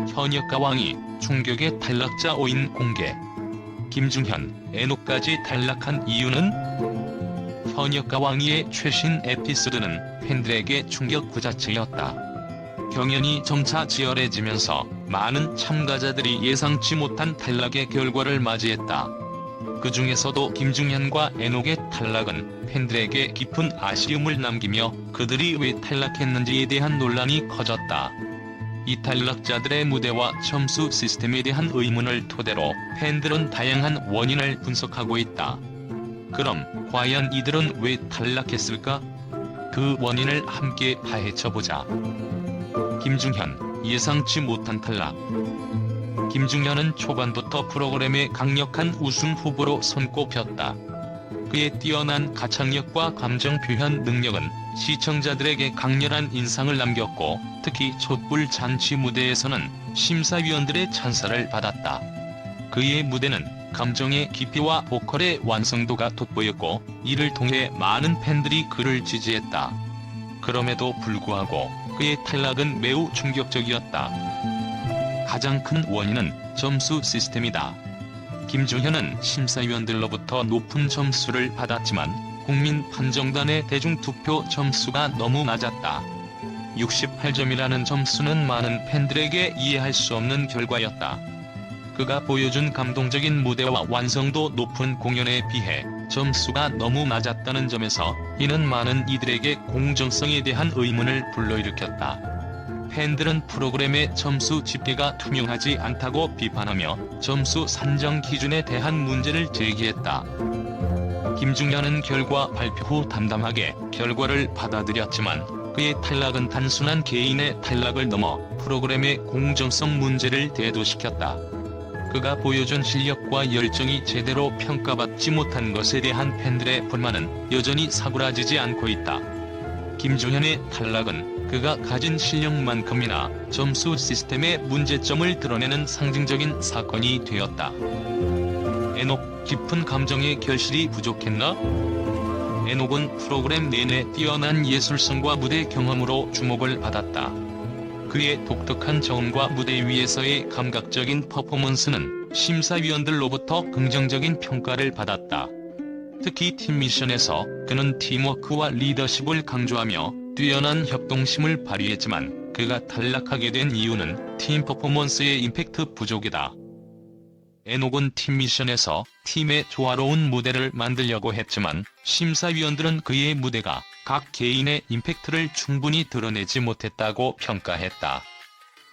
현역가왕이 충격의 탈락자 5인 공개. 김중현, 애녹까지 탈락한 이유는? 현역가왕이의 최신 에피소드는 팬들에게 충격 그 자체였다. 경연이 점차 치열해지면서 많은 참가자들이 예상치 못한 탈락의 결과를 맞이했다. 그 중에서도 김중현과 애녹의 탈락은 팬들에게 깊은 아쉬움을 남기며 그들이 왜 탈락했는지에 대한 논란이 커졌다. 이 탈락자들의 무대와 점수 시스템에 대한 의문을 토대로 팬들은 다양한 원인을 분석하고 있다. 그럼 과연 이들은 왜 탈락했을까? 그 원인을 함께 파헤쳐보자. 김중현, 예상치 못한 탈락. 김중현은 초반부터 프로그램의 강력한 우승 후보로 손꼽혔다. 그의 뛰어난 가창력과 감정 표현 능력은 시청자들에게 강렬한 인상을 남겼고, 특히 촛불 잔치 무대에서는 심사위원들의 찬사를 받았다. 그의 무대는 감정의 깊이와 보컬의 완성도가 돋보였고, 이를 통해 많은 팬들이 그를 지지했다. 그럼에도 불구하고 그의 탈락은 매우 충격적이었다. 가장 큰 원인은 점수 시스템이다. 김중현은 심사위원들로부터 높은 점수를 받았지만 국민 판정단의 대중투표 점수가 너무 낮았다. 68점이라는 점수는 많은 팬들에게 이해할 수 없는 결과였다. 그가 보여준 감동적인 무대와 완성도 높은 공연에 비해 점수가 너무 낮았다는 점에서 이는 많은 이들에게 공정성에 대한 의문을 불러일으켰다. 팬들은 프로그램의 점수 집계가 투명하지 않다고 비판하며 점수 산정 기준에 대한 문제를 제기했다. 김중현은 결과 발표 후 담담하게 결과를 받아들였지만 그의 탈락은 단순한 개인의 탈락을 넘어 프로그램의 공정성 문제를 대두시켰다. 그가 보여준 실력과 열정이 제대로 평가받지 못한 것에 대한 팬들의 불만은 여전히 사그라지지 않고 있다. 김중현의 탈락은 그가 가진 실력만큼이나 점수 시스템의 문제점을 드러내는 상징적인 사건이 되었다. 애녹, 깊은 감정의 결실이 부족했나? 애녹은 프로그램 내내 뛰어난 예술성과 무대 경험으로 주목을 받았다. 그의 독특한 저음과 무대 위에서의 감각적인 퍼포먼스는 심사위원들로부터 긍정적인 평가를 받았다. 특히 팀 미션에서 그는 팀워크와 리더십을 강조하며 뛰어난 협동심을 발휘했지만 그가 탈락하게 된 이유는 팀 퍼포먼스의 임팩트 부족이다. 애녹은 팀 미션에서 팀의 조화로운 무대를 만들려고 했지만 심사위원들은 그의 무대가 각 개인의 임팩트를 충분히 드러내지 못했다고 평가했다.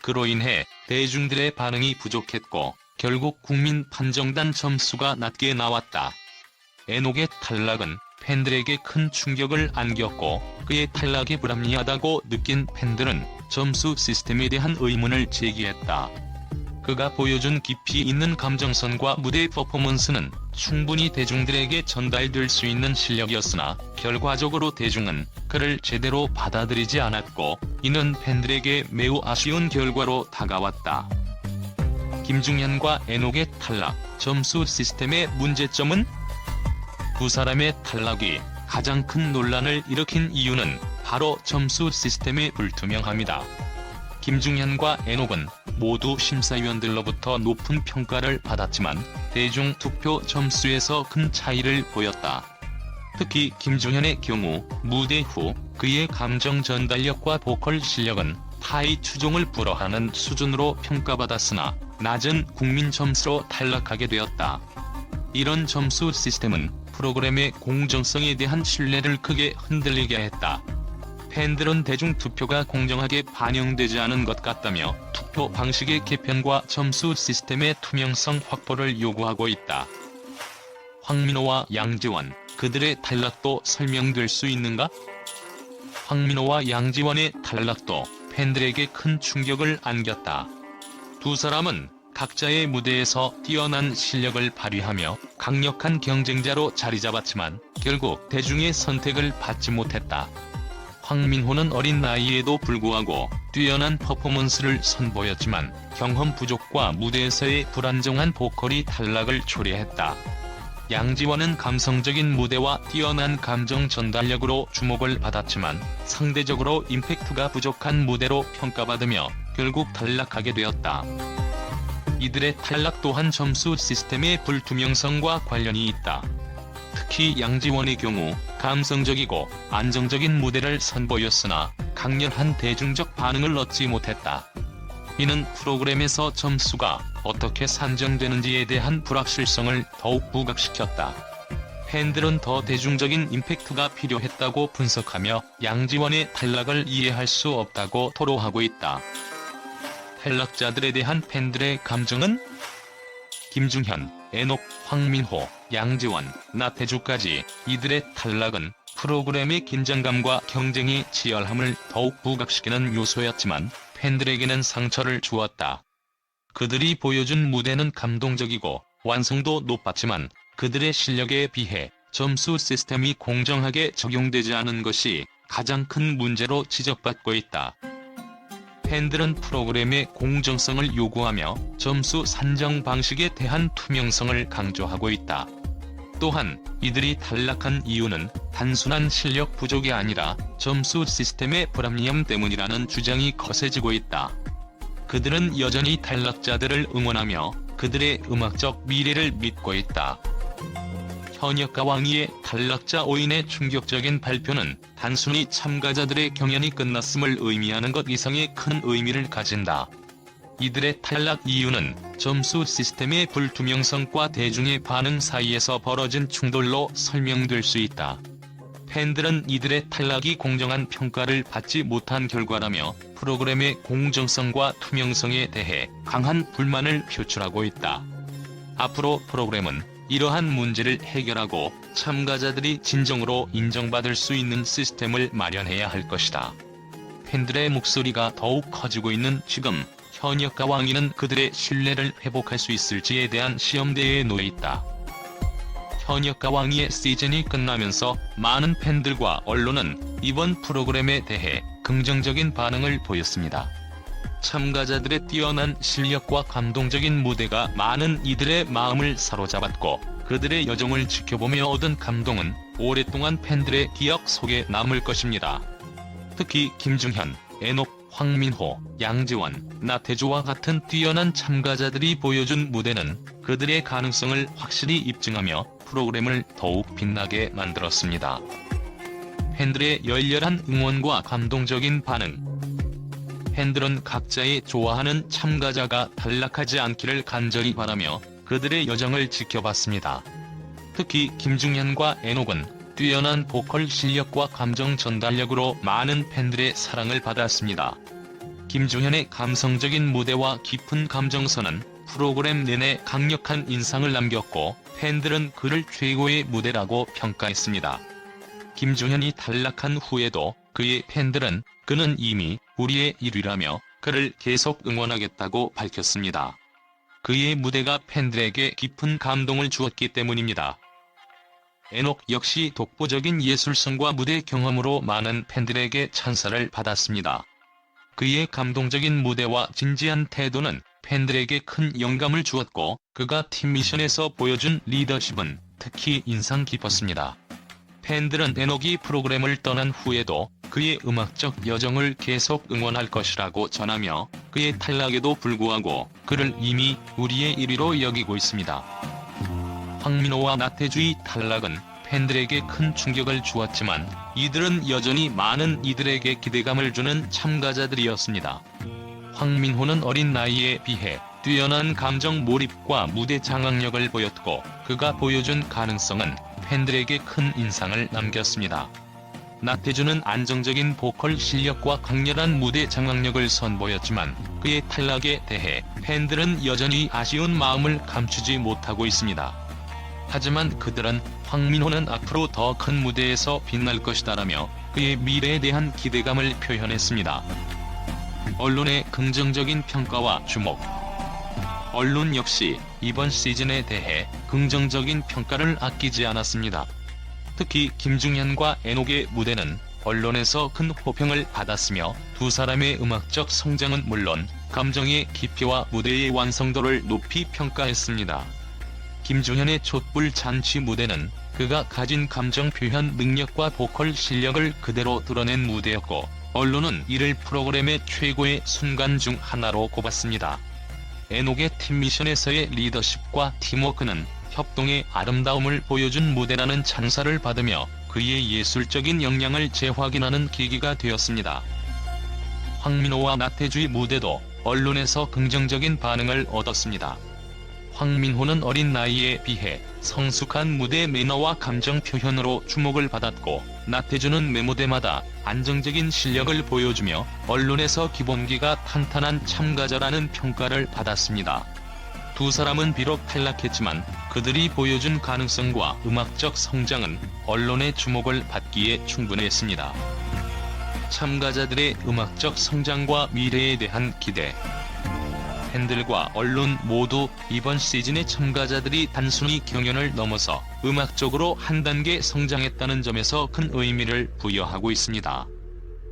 그로 인해 대중들의 반응이 부족했고 결국 국민 판정단 점수가 낮게 나왔다. 애녹의 탈락은 팬들에게 큰 충격을 안겼고 그의 탈락이 불합리하다고 느낀 팬들은 점수 시스템에 대한 의문을 제기했다. 그가 보여준 깊이 있는 감정선과 무대 퍼포먼스는 충분히 대중들에게 전달될 수 있는 실력이었으나 결과적으로 대중은 그를 제대로 받아들이지 않았고 이는 팬들에게 매우 아쉬운 결과로 다가왔다. 김중현과 애녹의 탈락, 점수 시스템의 문제점은? 두 사람의 탈락이 가장 큰 논란을 일으킨 이유는 바로 점수 시스템의 불투명함이다. 김중현과 애녹은 모두 심사위원들로부터 높은 평가를 받았지만 대중 투표 점수에서 큰 차이를 보였다. 특히 김중현의 경우 무대 후 그의 감정 전달력과 보컬 실력은 타의 추종을 불허하는 수준으로 평가받았으나 낮은 국민 점수로 탈락하게 되었다. 이런 점수 시스템은 프로그램의 공정성에 대한 신뢰를 크게 흔들리게 했다. 팬들은 대중투표가 공정하게 반영되지 않은 것 같다며 투표 방식의 개편과 점수 시스템의 투명성 확보를 요구하고 있다. 황민호와 양지원, 그들의 탈락도 설명될 수 있는가? 황민호와 양지원의 탈락도 팬들에게 큰 충격을 안겼다. 두 사람은 각자의 무대에서 뛰어난 실력을 발휘하며 강력한 경쟁자로 자리잡았지만 결국 대중의 선택을 받지 못했다. 황민호는 어린 나이에도 불구하고 뛰어난 퍼포먼스를 선보였지만 경험 부족과 무대에서의 불안정한 보컬이 탈락을 초래했다. 양지원은 감성적인 무대와 뛰어난 감정 전달력으로 주목을 받았지만 상대적으로 임팩트가 부족한 무대로 평가받으며 결국 탈락하게 되었다. 이들의 탈락 또한 점수 시스템의 불투명성과 관련이 있다. 특히 양지원의 경우 감성적이고 안정적인 무대를 선보였으나 강렬한 대중적 반응을 얻지 못했다. 이는 프로그램에서 점수가 어떻게 산정되는지에 대한 불확실성을 더욱 부각시켰다. 팬들은 더 대중적인 임팩트가 필요했다고 분석하며 양지원의 탈락을 이해할 수 없다고 토로하고 있다. 탈락자들에 대한 팬들의 감정은? 김중현, 애녹, 황민호, 양지원, 나태주까지 이들의 탈락은 프로그램의 긴장감과 경쟁이 치열함을 더욱 부각시키는 요소였지만 팬들에게는 상처를 주었다. 그들이 보여준 무대는 감동적이고 완성도 높았지만 그들의 실력에 비해 점수 시스템이 공정하게 적용되지 않은 것이 가장 큰 문제로 지적받고 있다. 팬들은 프로그램의 공정성을 요구하며 점수 산정 방식에 대한 투명성을 강조하고 있다. 또한 이들이 탈락한 이유는 단순한 실력 부족이 아니라 점수 시스템의 불합리함 때문이라는 주장이 거세지고 있다. 그들은 여전히 탈락자들을 응원하며 그들의 음악적 미래를 믿고 있다. 현역가 왕이의 탈락자 5인의 충격적인 발표는 단순히 참가자들의 경연이 끝났음을 의미하는 것 이상의 큰 의미를 가진다. 이들의 탈락 이유는 점수 시스템의 불투명성과 대중의 반응 사이에서 벌어진 충돌로 설명될 수 있다. 팬들은 이들의 탈락이 공정한 평가를 받지 못한 결과라며 프로그램의 공정성과 투명성에 대해 강한 불만을 표출하고 있다. 앞으로 프로그램은 이러한 문제를 해결하고 참가자들이 진정으로 인정받을 수 있는 시스템을 마련해야 할 것이다. 팬들의 목소리가 더욱 커지고 있는 지금 현역가 왕위는 그들의 신뢰를 회복할 수 있을지에 대한 시험대에 놓여 있다. 현역가 왕위의 시즌이 끝나면서 많은 팬들과 언론은 이번 프로그램에 대해 긍정적인 반응을 보였습니다. 참가자들의 뛰어난 실력과 감동적인 무대가 많은 이들의 마음을 사로잡았고 그들의 여정을 지켜보며 얻은 감동은 오랫동안 팬들의 기억 속에 남을 것입니다. 특히 김중현, 애녹, 황민호, 양지원, 나태주와 같은 뛰어난 참가자들이 보여준 무대는 그들의 가능성을 확실히 입증하며 프로그램을 더욱 빛나게 만들었습니다. 팬들의 열렬한 응원과 감동적인 반응. 팬들은 각자의 좋아하는 참가자가 탈락하지 않기를 간절히 바라며 그들의 여정을 지켜봤습니다. 특히 김중현과 애녹은 뛰어난 보컬 실력과 감정 전달력으로 많은 팬들의 사랑을 받았습니다. 김중현의 감성적인 무대와 깊은 감정선은 프로그램 내내 강력한 인상을 남겼고 팬들은 그를 최고의 무대라고 평가했습니다. 김중현이 탈락한 후에도 그의 팬들은 그는 이미 우리의 1위라며 그를 계속 응원하겠다고 밝혔습니다. 그의 무대가 팬들에게 깊은 감동을 주었기 때문입니다. 애녹 역시 독보적인 예술성과 무대 경험으로 많은 팬들에게 찬사를 받았습니다. 그의 감동적인 무대와 진지한 태도는 팬들에게 큰 영감을 주었고 그가 팀 미션에서 보여준 리더십은 특히 인상 깊었습니다. 팬들은 애녹이 프로그램을 떠난 후에도 그의 음악적 여정을 계속 응원할 것이라고 전하며 그의 탈락에도 불구하고 그를 이미 우리의 1위로 여기고 있습니다. 황민호와 나태주의 탈락은 팬들에게 큰 충격을 주었지만 이들은 여전히 많은 이들에게 기대감을 주는 참가자들이었습니다. 황민호는 어린 나이에 비해 뛰어난 감정 몰입과 무대 장악력을 보였고 그가 보여준 가능성은 팬들에게 큰 인상을 남겼습니다. 나태주는 안정적인 보컬 실력과 강렬한 무대 장악력을 선보였지만 그의 탈락에 대해 팬들은 여전히 아쉬운 마음을 감추지 못하고 있습니다. 하지만 그들은 황민호는 앞으로 더 큰 무대에서 빛날 것이다라며 그의 미래에 대한 기대감을 표현했습니다. 언론의 긍정적인 평가와 주목. 언론 역시 이번 시즌에 대해 긍정적인 평가를 아끼지 않았습니다. 특히 김중현과 애녹의 무대는 언론에서 큰 호평을 받았으며 두 사람의 음악적 성장은 물론 감정의 깊이와 무대의 완성도를 높이 평가했습니다. 김중현의 촛불 잔치 무대는 그가 가진 감정 표현 능력과 보컬 실력을 그대로 드러낸 무대였고 언론은 이를 프로그램의 최고의 순간 중 하나로 꼽았습니다. 에녹의 팀미션에서의 리더십과 팀워크는 협동의 아름다움을 보여준 무대라는 찬사를 받으며 그의 예술적인 역량을 재확인하는 계기가 되었습니다. 황민호와 나태주의 무대도 언론에서 긍정적인 반응을 얻었습니다. 황민호는 어린 나이에 비해 성숙한 무대 매너와 감정 표현으로 주목을 받았고, 나태주는 매무대마다 안정적인 실력을 보여주며 언론에서 기본기가 탄탄한 참가자라는 평가를 받았습니다. 두 사람은 비록 탈락했지만 그들이 보여준 가능성과 음악적 성장은 언론의 주목을 받기에 충분했습니다. 참가자들의 음악적 성장과 미래에 대한 기대. 팬들과 언론 모두 이번 시즌의 참가자들이 단순히 경연을 넘어서 음악적으로 한 단계 성장했다는 점에서 큰 의미를 부여하고 있습니다.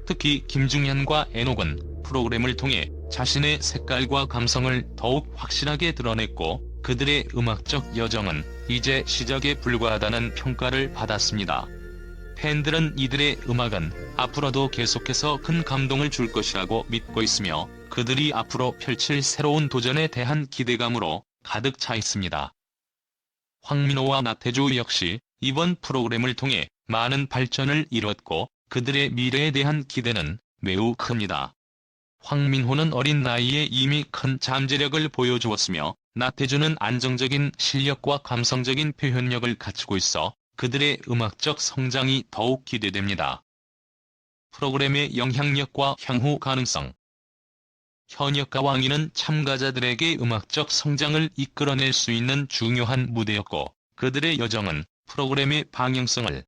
특히 김중현과 에녹은 프로그램을 통해 자신의 색깔과 감성을 더욱 확실하게 드러냈고, 그들의 음악적 여정은 이제 시작에 불과하다는 평가를 받았습니다. 팬들은 이들의 음악은 앞으로도 계속해서 큰 감동을 줄 것이라고 믿고 있으며, 그들이 앞으로 펼칠 새로운 도전에 대한 기대감으로 가득 차 있습니다. 황민호와 나태주 역시 이번 프로그램을 통해 많은 발전을 이뤘고, 그들의 미래에 대한 기대는 매우 큽니다. 황민호는 어린 나이에 이미 큰 잠재력을 보여주었으며, 나태주는 안정적인 실력과 감성적인 표현력을 갖추고 있어 그들의 음악적 성장이 더욱 기대됩니다. 프로그램의 영향력과 향후 가능성. 현역가 왕위는 참가자들에게 음악적 성장을 이끌어낼 수 있는 중요한 무대였고, 그들의 여정은 프로그램의 방향성을